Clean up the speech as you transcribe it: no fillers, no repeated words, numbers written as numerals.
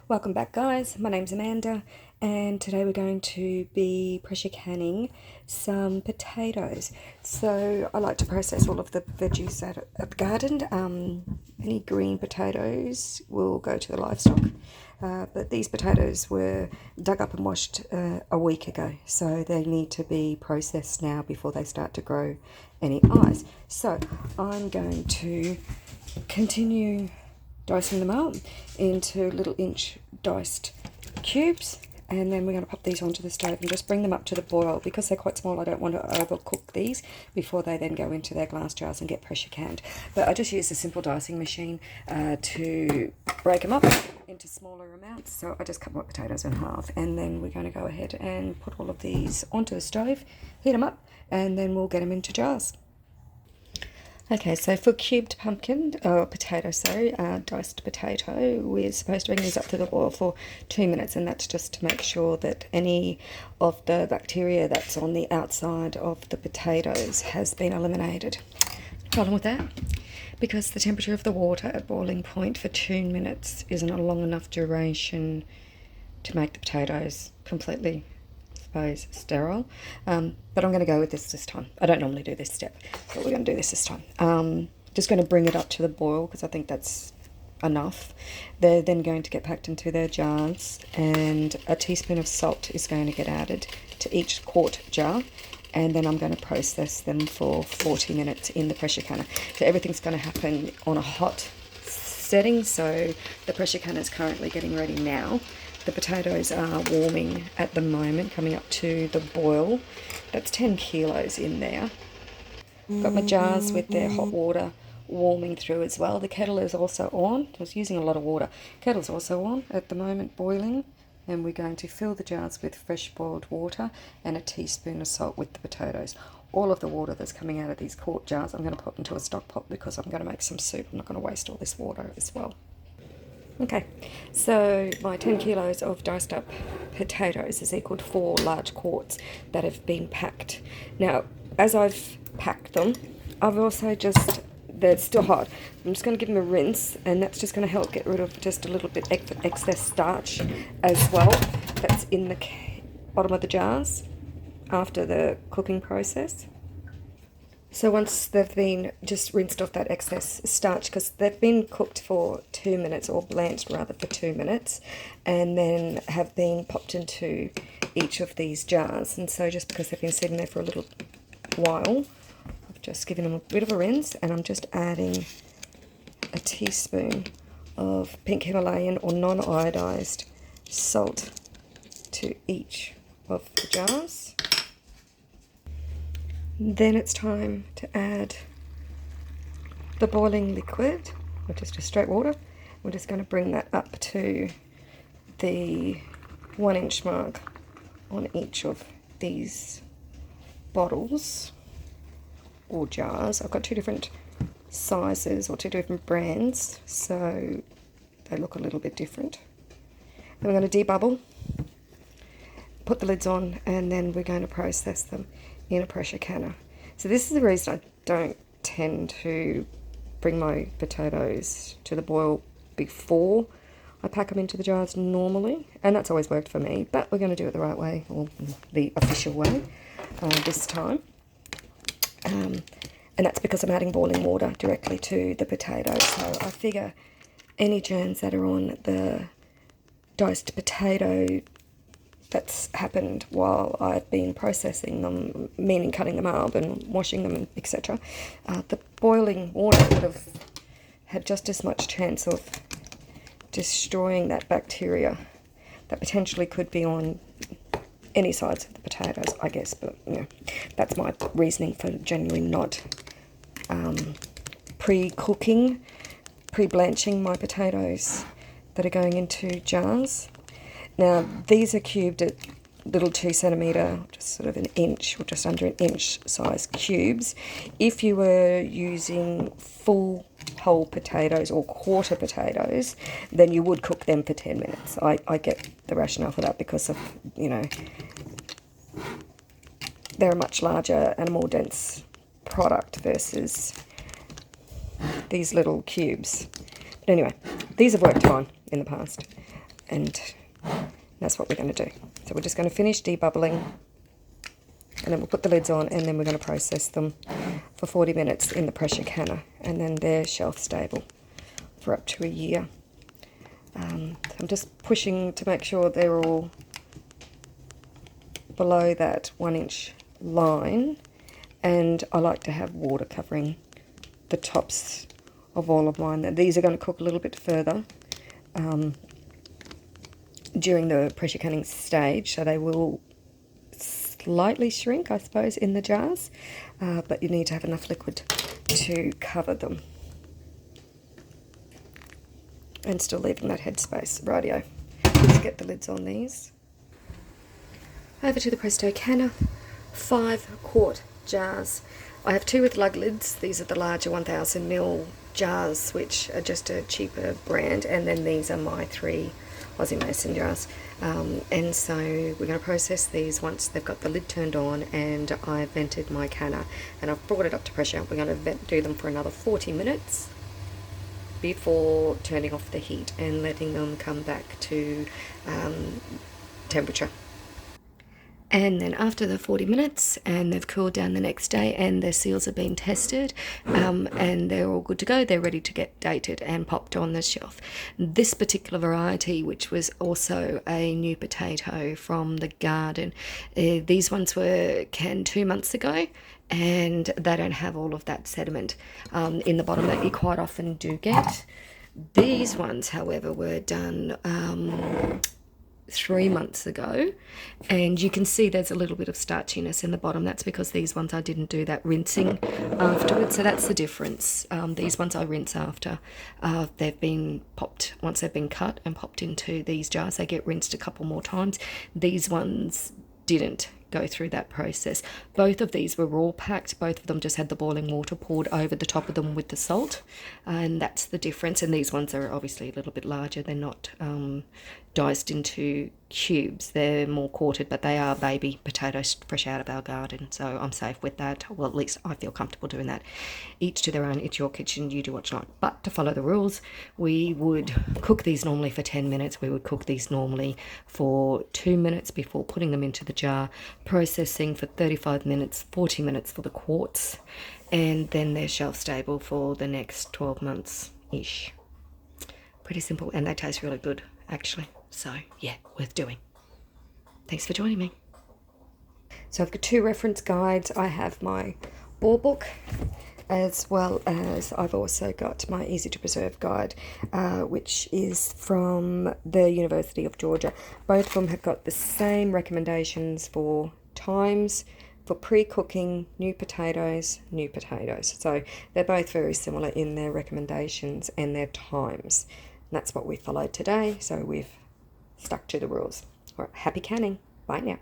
Welcome back, guys. My name's Amanda, and today we're going to be pressure canning some potatoes. So I like to process all of the veggies at the garden. Any green potatoes will go to the livestock, but these potatoes were dug up and washed a week ago, so they need to be processed now before they start to grow any eyes. So I'm going to continue dicing them up into little inch diced cubes, and then we're going to pop these onto the stove and just bring them up to the boil. Because they're quite small, I don't want to overcook these before they then go into their glass jars and get pressure canned. But I just use a simple dicing machine to break them up into smaller amounts. So I just cut my potatoes in half, and then we're going to go ahead and put all of these onto the stove, heat them up, and then we'll get them into jars. Okay, so for cubed diced potato, we're supposed to bring these up to the boil for 2 minutes, and that's just to make sure that any of the bacteria that's on the outside of the potatoes has been eliminated. Problem with that? Because the temperature of the water at boiling point for 2 minutes isn't a long enough duration to make the potatoes completely sterile, but I'm going to go with this time. I don't normally do this step, but we're going to do this time. Just going to bring it up to the boil because I think that's enough. They're then going to get packed into their jars, and a teaspoon of salt is going to get added to each quart jar, and then I'm going to process them for 40 minutes in the pressure canner. So everything's going to happen on a hot setting, so the pressure canner is currently getting ready now. The potatoes are warming at the moment, coming up to the boil. That's 10 kilos in there. Got my jars with their hot water warming through as well. The kettle is also on. I was using a lot of water. Kettle's also on at the moment, boiling. And we're going to fill the jars with fresh boiled water and a teaspoon of salt with the potatoes. All of the water that's coming out of these quart jars, I'm going to put into a stock pot because I'm going to make some soup. I'm not going to waste all this water as well. Okay, so my 10 kilos of diced up potatoes is equal to 4 large quarts that have been packed. Now, as I've packed them, I've also they're still hot. I'm just going to give them a rinse, and that's just going to help get rid of just a little bit excess starch as well that's in the bottom of the jars after the cooking process. So once they've been just rinsed off that excess starch, because they've been cooked for 2 minutes, or blanched rather for 2 minutes, and then have been popped into each of these jars. And so just because they've been sitting there for a little while, I've just given them a bit of a rinse, and I'm just adding a teaspoon of pink Himalayan or non-iodized salt to each of the jars. Then it's time to add the boiling liquid, which is just straight water. We're just going to bring that up to the 1 inch mark on each of these bottles or jars. I've got 2 different sizes or 2 different brands, so they look a little bit different. Then we're going to debubble, put the lids on, and then we're going to process them in a pressure canner. So this is the reason I don't tend to bring my potatoes to the boil before I pack them into the jars normally, and that's always worked for me, but we're going to do it the right way, or the official way this time. And that's because I'm adding boiling water directly to the potatoes. So I figure any germs that are on the diced potato that's happened while I've been processing them, meaning cutting them up and washing them, etc. The boiling water would have had just as much chance of destroying that bacteria that potentially could be on any sides of the potatoes, I guess. But that's my reasoning for generally not pre-cooking, pre-blanching my potatoes that are going into jars. Now, these are cubed at little 2 centimetre, just sort of an inch or just under an inch size cubes. If you were using full whole potatoes or quarter potatoes, then you would cook them for 10 minutes. I get the rationale for that because of, they're a much larger and a more dense product versus these little cubes. But anyway, these have worked fine in the past. And that's what we're going to do. So we're just going to finish debubbling, and then we'll put the lids on, and then we're going to process them for 40 minutes in the pressure canner, and then they're shelf stable for up to a year. I'm just pushing to make sure they're all below that 1 inch line, and I like to have water covering the tops of all of mine. These are going to cook a little bit further during the pressure canning stage, so they will slightly shrink, I suppose, in the jars, but you need to have enough liquid to cover them and still leaving that headspace. Rightio, let's get the lids on these. Over to the Presto canner, 5-quart jars. I have 2 with lug lids. These are the larger 1000ml jars, which are just a cheaper brand, and then these are my 3 Aussie Mason jars. And so we're going to process these once they've got the lid turned on and I've vented my canner and I've brought it up to pressure. We're going to do them for another 40 minutes before turning off the heat and letting them come back to temperature. And then after the 40 minutes and they've cooled down the next day and the seals have been tested and they're all good to go, they're ready to get dated and popped on the shelf. This particular variety, which was also a new potato from the garden, these ones were canned 2 months ago, and they don't have all of that sediment in the bottom that you quite often do get. These ones, however, were done 3 months ago, and you can see there's a little bit of starchiness in the bottom. That's because these ones I didn't do that rinsing afterwards, so that's the difference. These ones I rinse after they've been popped. Once they've been cut and popped into these jars, they get rinsed a couple more times. These ones didn't go through that process. Both of these were raw packed. Both of them just had the boiling water poured over the top of them with the salt, and that's the difference. And these ones are obviously a little bit larger. They're not diced into cubes. They're more quartered, but they are baby potatoes fresh out of our garden, so I'm safe with that. Well, at least I feel comfortable doing that. Each to their own. It's your kitchen, you do what you like. But to follow the rules, we would cook these normally for 10 minutes. We would cook these normally for 2 minutes before putting them into the jar, processing for 35 minutes, 40 minutes for the quarts, and then they're shelf stable for the next 12 months ish. Pretty simple, and they taste really good actually, so yeah, worth doing. Thanks for joining me. So I've got 2 reference guides. I have my ball book, as well as I've also got my Easy to Preserve guide, which is from the University of Georgia. Both of them have got the same recommendations for times for pre-cooking new potatoes. So they're both very similar in their recommendations and their times. And that's what we followed today, so we've stuck to the rules. All right, happy canning. Bye now.